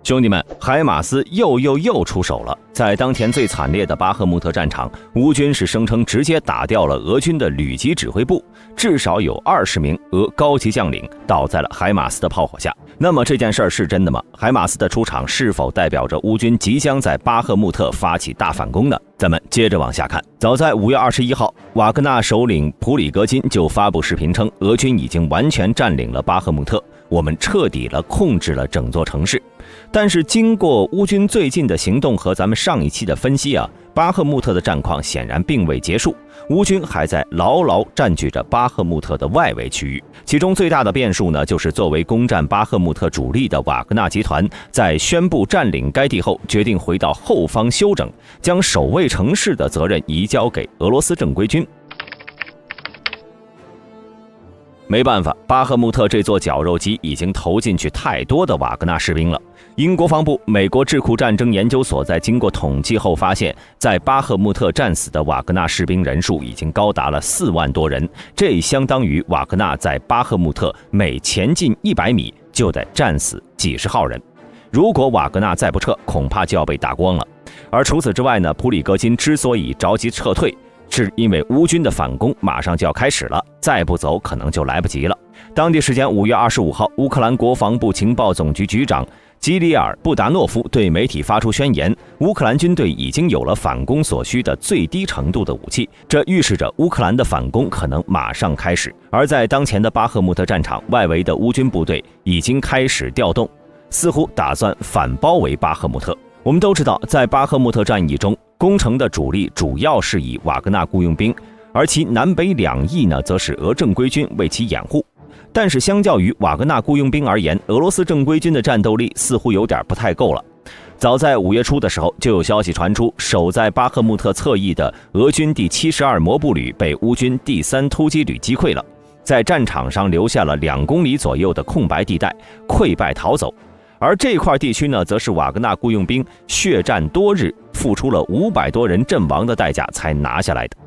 兄弟们，海马斯又出手了。在当天最惨烈的巴赫穆特战场，乌军是声称直接打掉了俄军的旅级指挥部，至少有20名俄高级将领倒在了海马斯的炮火下。那么这件事儿是真的吗？海马斯的出场是否代表着乌军即将在巴赫穆特发起大反攻呢？咱们接着往下看。早在5月21号，瓦格纳首领普里戈金就发布视频称，俄军已经完全占领了巴赫穆特，我们彻底控制了整座城市。但是经过乌军最近的行动和咱们上一期的分析巴赫穆特的战况显然并未结束，乌军还在牢牢占据着巴赫穆特的外围区域。其中最大的变数呢，就是作为攻占巴赫穆特主力的瓦格纳集团，在宣布占领该地后，决定回到后方休整，将守卫城市的责任移交给俄罗斯正规军。没办法，巴赫穆特这座绞肉机已经投进去太多的瓦格纳士兵了。英国防部美国智库战争研究所在经过统计后发现，在巴赫穆特战死的瓦格纳士兵人数已经高达了4万多人，这相当于瓦格纳在巴赫穆特每前进100米就得战死几十号人。如果瓦格纳再不撤，恐怕就要被打光了。而除此之外呢，普里戈金之所以着急撤退，是因为乌军的反攻马上就要开始了，再不走可能就来不及了。当地时间5月25号，乌克兰国防部情报总局局长基里尔·布达诺夫对媒体发出宣言，乌克兰军队已经有了反攻所需的最低程度的武器，这预示着乌克兰的反攻可能马上开始。而在当前的巴赫穆特战场，外围的乌军部队已经开始调动，似乎打算反包围巴赫穆特。我们都知道，在巴赫穆特战役中，攻城的主力主要是以瓦格纳雇佣兵，而其南北两翼呢，则是俄正规军为其掩护。但是相较于瓦格纳雇佣兵而言，俄罗斯正规军的战斗力似乎有点不太够了。早在5月初的时候，就有消息传出，守在巴赫穆特侧翼的俄军第72摩步旅被乌军第3突击旅击溃了，在战场上留下了2公里左右的空白地带，溃败逃走。而这块地区呢，则是瓦格纳雇佣兵血战多日，付出了500多人阵亡的代价才拿下来的。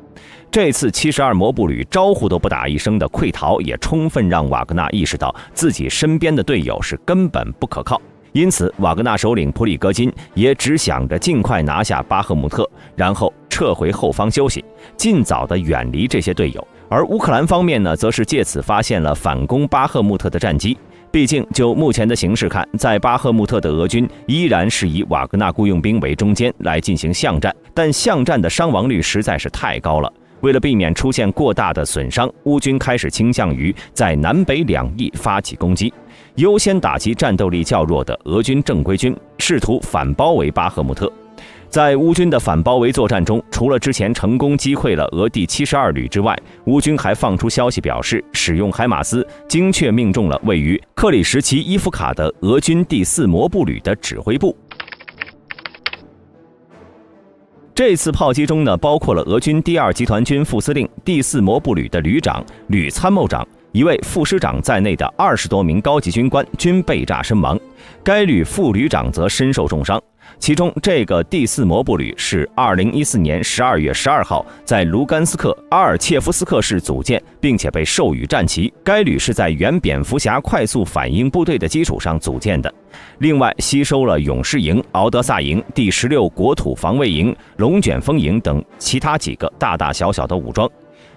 这次72摩步旅招呼都不打一声的溃逃，也充分让瓦格纳意识到自己身边的队友是根本不可靠。因此，瓦格纳首领普里戈金也只想着尽快拿下巴赫穆特，然后撤回后方休息，尽早的远离这些队友。而乌克兰方面呢，则是借此发现了反攻巴赫穆特的战机。毕竟就目前的形势看，在巴赫穆特的俄军依然是以瓦格纳雇佣兵为中间来进行巷战，但巷战的伤亡率实在是太高了。为了避免出现过大的损伤，乌军开始倾向于在南北两翼发起攻击，优先打击战斗力较弱的俄军正规军，试图反包围巴赫穆特。在乌军的反包围作战中，除了之前成功击溃了俄第72旅之外，乌军还放出消息表示，使用海马斯精确命中了位于克里什奇伊夫卡的俄军第4摩步旅的指挥部。这次炮击中呢，包括了俄军第2集团军副司令、第4摩步旅的旅长、旅参谋长、一位副师长在内的20多名高级军官均被炸身亡，该旅副旅长则身受重伤。其中这个第4摩步旅是2014年12月12号在卢甘斯克阿尔切夫斯克市组建，并且被授予战旗。该旅是在原蝙蝠侠快速反应部队的基础上组建的，另外吸收了勇士营、敖德萨营、第16国土防卫营、龙卷风营等其他几个大大小小的武装。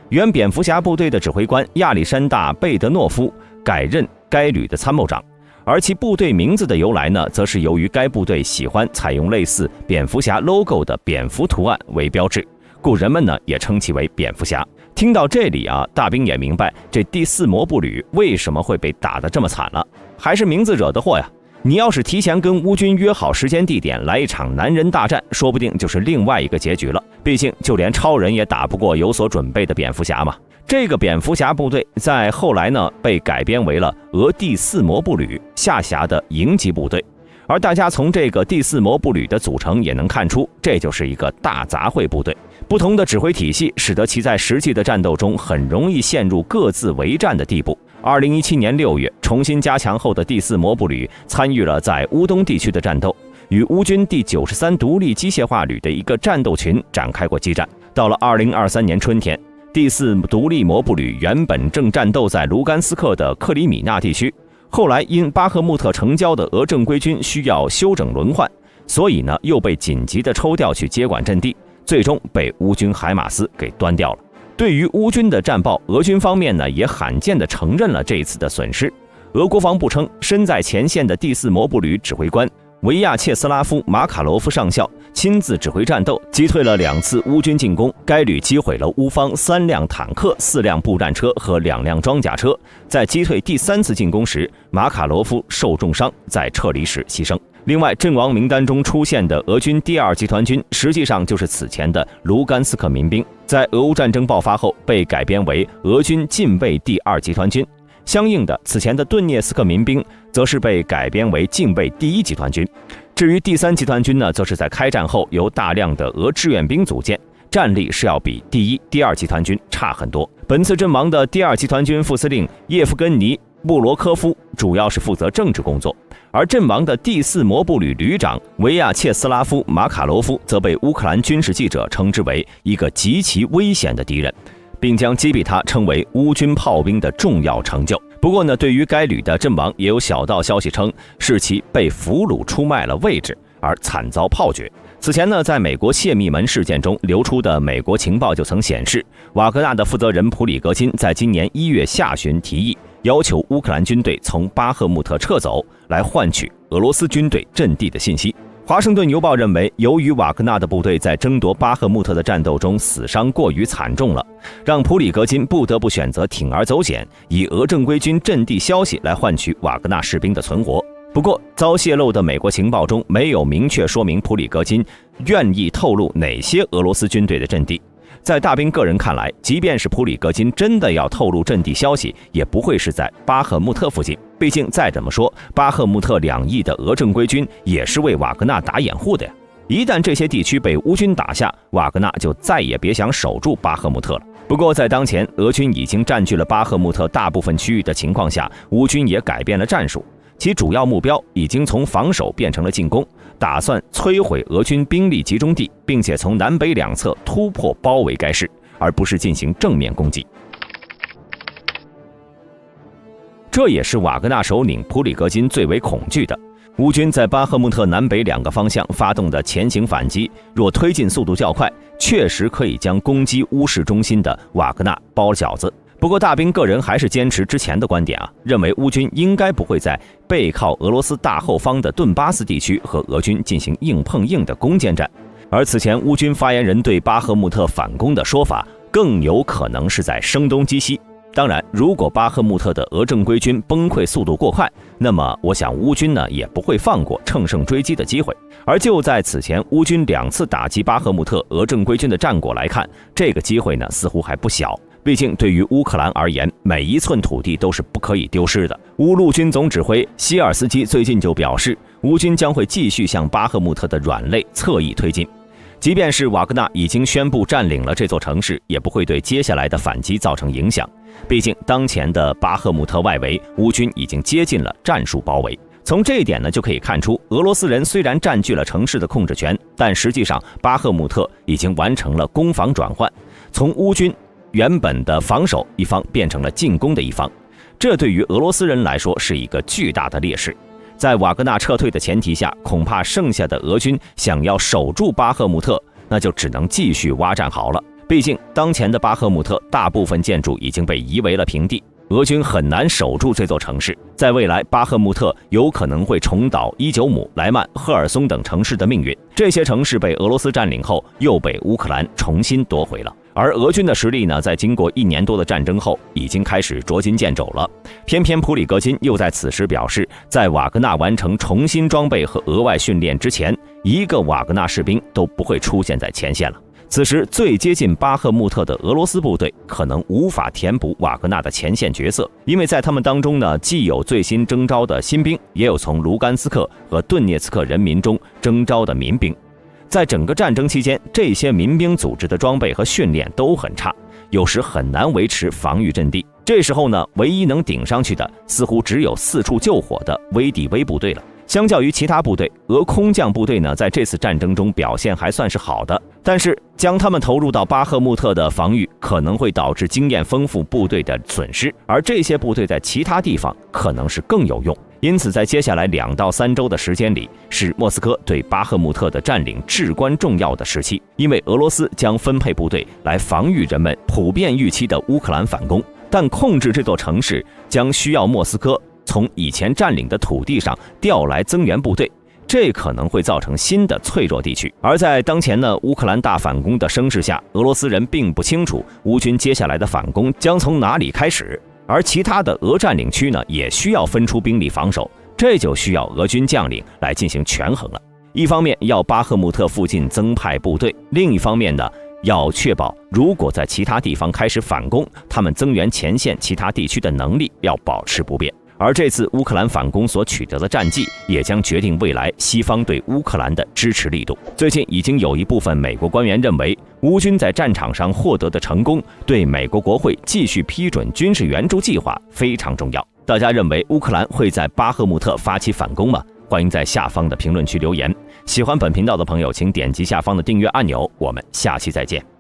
原蝙蝠侠部队的指挥官亚历山大·贝德诺夫改任该旅的参谋长。而其部队名字的由来呢，则是由于该部队喜欢采用类似蝙蝠侠 logo 的蝙蝠图案为标志，故人们呢也称其为蝙蝠侠。听到这里大兵也明白这第4摩步旅为什么会被打得这么惨了，还是名字惹的祸呀。你要是提前跟乌军约好时间地点来一场男人大战，说不定就是另外一个结局了。毕竟就连超人也打不过有所准备的蝙蝠侠嘛。这个蝙蝠侠部队在后来呢被改编为了俄第4摩步旅下辖的营级部队，而大家从这个第4摩步旅的组成也能看出，这就是一个大杂烩部队。不同的指挥体系使得其在实际的战斗中很容易陷入各自为战的地步。2017年6月，重新加强后的第4摩步旅参与了在乌东地区的战斗，与乌军第93独立机械化旅的一个战斗群展开过激战。到了2023年春天，第4独立摩步旅原本正战斗在卢甘斯克的克里米纳地区，后来因巴赫穆特城郊的俄正规军需要休整轮换，所以呢又被紧急的抽调去接管阵地，最终被乌军海马斯给端掉了。对于乌军的战报，俄军方面呢也罕见地承认了这一次的损失。俄国防部称，身在前线的第4摩步旅指挥官维亚切斯拉夫·马卡罗夫上校亲自指挥战斗，击退了2次乌军进攻。该旅击毁了乌方3辆坦克、4辆步战车和2辆装甲车。在击退第3次进攻时，马卡罗夫受重伤，在撤离时牺牲。另外，阵亡名单中出现的俄军第2集团军，实际上就是此前的卢甘斯克民兵，在俄乌战争爆发后被改编为俄军近卫第2集团军。相应的，此前的顿涅斯克民兵则是被改编为近卫第1集团军。至于第3集团军呢，则是在开战后由大量的俄志愿兵组建，战力是要比第1、第2集团军差很多。本次阵亡的第2集团军副司令叶夫根尼·布罗科夫主要是负责政治工作，而阵亡的第4摩步旅旅长维亚切斯拉夫·马卡罗夫则被乌克兰军事记者称之为一个极其危险的敌人，并将击毙他称为乌军炮兵的重要成就。不过呢，对于该旅的阵亡，也有小道消息称是其被俘虏出卖了位置而惨遭炮决。此前呢，在美国泄密门事件中流出的美国情报就曾显示，瓦格纳的负责人普里格金在今年1月下旬提议要求乌克兰军队从巴赫穆特撤走，来换取俄罗斯军队阵地的信息。华盛顿邮报认为，由于瓦格纳的部队在争夺巴赫穆特的战斗中死伤过于惨重了，让普里格金不得不选择铤而走险，以俄正规军阵地消息来换取瓦格纳士兵的存活。不过，遭泄露的美国情报中没有明确说明普里格金愿意透露哪些俄罗斯军队的阵地。在大兵个人看来，即便是普里格金真的要透露阵地消息，也不会是在巴赫穆特附近。毕竟再怎么说，巴赫穆特2翼的俄正规军也是为瓦格纳打掩护的呀。一旦这些地区被乌军打下，瓦格纳就再也别想守住巴赫穆特了。不过在当前俄军已经占据了巴赫穆特大部分区域的情况下，乌军也改变了战术，其主要目标已经从防守变成了进攻，打算摧毁俄军兵力集中地，并且从南北两侧突破包围该市，而不是进行正面攻击。这也是瓦格纳首领普里格金最为恐惧的。乌军在巴赫穆特南北2个方向发动的前行反击，若推进速度较快，确实可以将攻击乌市中心的瓦格纳包饺子。不过大兵个人还是坚持之前的观点认为乌军应该不会在背靠俄罗斯大后方的顿巴斯地区和俄军进行硬碰硬的攻坚战。而此前乌军发言人对巴赫穆特反攻的说法，更有可能是在声东击西。当然，如果巴赫穆特的俄正规军崩溃速度过快，那么我想乌军呢也不会放过乘胜追击的机会。而就在此前乌军2次打击巴赫穆特俄正规军的战果来看，这个机会呢似乎还不小。毕竟对于乌克兰而言，每一寸土地都是不可以丢失的。乌陆军总指挥希尔斯基最近就表示，乌军将会继续向巴赫穆特的软肋侧翼推进。即便是瓦格纳已经宣布占领了这座城市，也不会对接下来的反击造成影响。毕竟当前的巴赫穆特外围，乌军已经接近了战术包围。从这一点呢，就可以看出，俄罗斯人虽然占据了城市的控制权，但实际上巴赫穆特已经完成了攻防转换，从乌军原本的防守一方变成了进攻的一方，这对于俄罗斯人来说是一个巨大的劣势。在瓦格纳撤退的前提下，恐怕剩下的俄军想要守住巴赫穆特，那就只能继续挖战壕了。毕竟当前的巴赫穆特大部分建筑已经被夷为了平地，俄军很难守住这座城市。在未来，巴赫穆特有可能会重蹈伊久姆、莱曼、赫尔松等城市的命运。这些城市被俄罗斯占领后，又被乌克兰重新夺回了。而俄军的实力呢，在经过1年多的战争后，已经开始捉襟见肘了。偏偏普里格金又在此时表示，在瓦格纳完成重新装备和额外训练之前，一个瓦格纳士兵都不会出现在前线了。此时最接近巴赫穆特的俄罗斯部队可能无法填补瓦格纳的前线角色，因为在他们当中呢，既有最新征召的新兵，也有从卢甘斯克和顿涅茨克人民中征召的民兵。在整个战争期间，这些民兵组织的装备和训练都很差，有时很难维持防御阵地。这时候呢，唯一能顶上去的似乎只有四处救火的VDV部队了。相较于其他部队，俄空降部队呢，在这次战争中表现还算是好的。但是将他们投入到巴赫穆特的防御可能会导致经验丰富部队的损失，而这些部队在其他地方可能是更有用。因此在接下来2到3周的时间里，是莫斯科对巴赫穆特的占领至关重要的时期，因为俄罗斯将分配部队来防御人们普遍预期的乌克兰反攻，但控制这座城市将需要莫斯科从以前占领的土地上调来增援部队，这可能会造成新的脆弱地区。而在当前呢乌克兰大反攻的声势下，俄罗斯人并不清楚乌军接下来的反攻将从哪里开始，而其他的俄占领区呢也需要分出兵力防守，这就需要俄军将领来进行权衡了。一方面要巴赫穆特附近增派部队，另一方面呢要确保如果在其他地方开始反攻，他们增援前线其他地区的能力要保持不变。而这次乌克兰反攻所取得的战绩，也将决定未来西方对乌克兰的支持力度。最近已经有一部分美国官员认为，乌军在战场上获得的成功，对美国国会继续批准军事援助计划非常重要。大家认为乌克兰会在巴赫穆特发起反攻吗？欢迎在下方的评论区留言。喜欢本频道的朋友，请点击下方的订阅按钮。我们下期再见。